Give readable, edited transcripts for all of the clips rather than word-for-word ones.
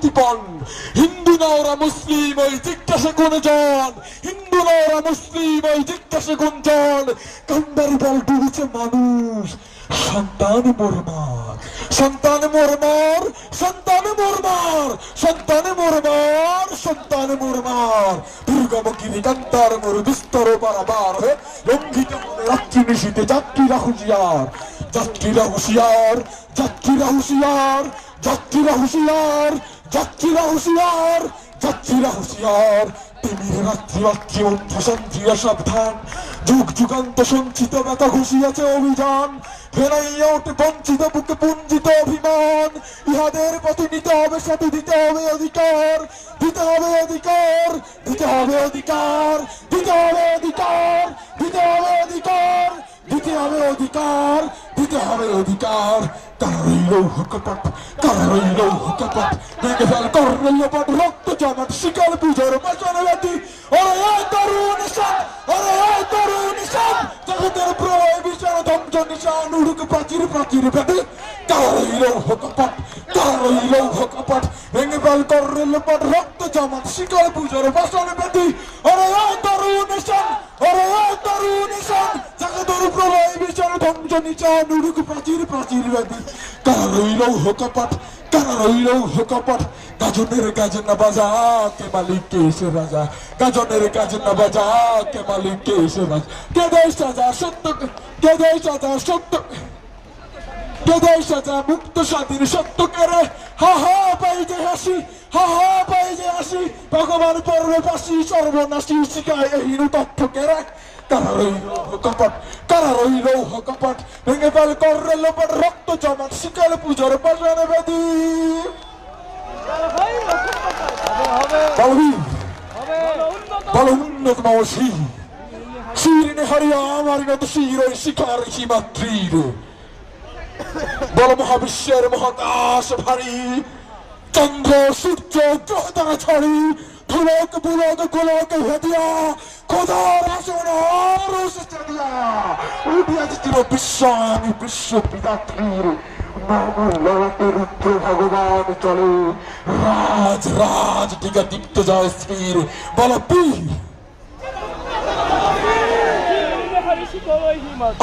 মুক্তিপণ। হিন্দু না ওরা মুসলিম, ওই জিজ্ঞাসা গুণজন। হিন্দু না ওরা মুসলিম, ওই জিজ্ঞাসা গুঞ্জন। কান্দার বল ডুবেছে মানুষ, সন্তান মোরমার, সন্তান মোরমার, সন্তান মোরমার, সন্তান মোরমার, সন্তান মোরমার। দুর্গমগিরি কান্তার মোর বিস্তর বারাবার হয়ে লঙ্ঘিত রাত্রি নিশীতে যাত্রীরা হুঁশিয়ার, যাত্রীরা হুঁশিয়ার, যাত্রীরা হুঁশিয়ার, যাত্রীরা হুঁশিয়ার, যাত্রীরা হুঁশিয়ার, যাত্রীরা হুঁশিয়ার। তিমির রাত্রি রাত্রি অন্ধসন্ত্রীরা সাবধান, যুগ যুগান্ত সঞ্চিত ব্যথা ঘুষিয়াছে অভিযান। ফেরাইয়া ওঠে বঞ্চিত বুকে পুঞ্জিত অভিমান। ইহাদের পথে নিতে হবে সাথে, দিতে হবে অধিকার, দিতে হবে অধিকার, দিতে হবে অধিকার, দিতে হবে অধিকার, দিতে হবে অধিকার, দিতে হবে অধিকার, দিতে হবে অধিকার। কারা রইল হুকপট, কারা রইল হুকপট, ভেঙে ফেল করল পট, রক্ত জমাট শিকার পুজোর পাশানে ব্যাধি। ওরে এই তরুণ নিশান, ওরে এই তরুণ নিশান, জগতের প্রলয় বিশাল ধ্বংস নিশান, উড়ুক প্রাচীর প্রাচীর ব্যাধি। কারা রইল হুকপট, কারা রইল হুকপট, ভেঙে ফেল করল পট, রক্ত জমাট শিকার পুজোর পাশানে ব্যাধি। ওরে এই তরুণ নিশান, ওরে এই তরুণ নিশান, জগতের প্রলয় বিশাল ধ্বংস নিশান, উড়ুক প্রাচীর প্রাচীর ব্যাধি। কারা রইল হুকপট, কারা রইল হুকপট, গাজনের গাজন না বাজা কে মালিক কে এসে রাজা, গাজনের গাজন না বাজা কে মালিক কে এসে রাজা। কে দেয় সাজা সত্য, কে দেয় সাজা সত্য, কে দেয় সাজা মুক্ত স্বাধীন সত্য কেরে। হা হা পাই যে হাসি, হা হা পাই যে হাসি, ভগবান পর্বে পাশি সর্বনাশী শিখায় হীন তথ্য কেরে। কারা রইল হুকপট, কারা রইল হুকপট, ভেঙে ফেল করলে লোপট, রক্ত জমাট শিকাল পুজোর পাশানে ব্যাধি। বল উন্নত মাও শির, শিরিনে হারিয়া আমার নত শির ওই শিখার হিমাত্রীর। বল মহাবিশ্বের মহাকাশ ভারী, চন্দ্র সূর্য গ্রহ তারা ছড়ি, ধুলক বুলক গোলক ভেদিয়া খোদার আসন আরশ চাঁদিয়া। উঠিয়াছে চির বিশ্ব আমি বিশ্ব পিতাত্রীর, নামের লড়াতে রুদ্র ভগবান চলে, রাজ রাজ টিকা দীপ্ত জয় শ্রীর। বল বীর,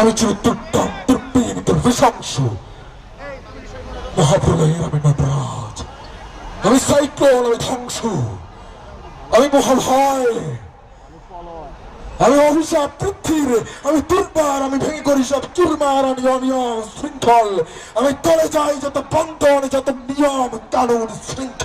আমি চির দুর্দান্ত বীর দুর্বিশংস, মহাপ্রলয়ের আমি নটরাজ, আমি সাইক্লোন, আমি ধ্বংস, আমি মহাভয়, আমি অভিশাপ পৃথিবীর, আমি দুর্বার, আমি ভেঙে করি সব চুরমার, আমি অনিয়ম শৃঙ্খল, আমি তলে যাই যত বন্ধন, যত নিয়ম কানুন শৃঙ্খল।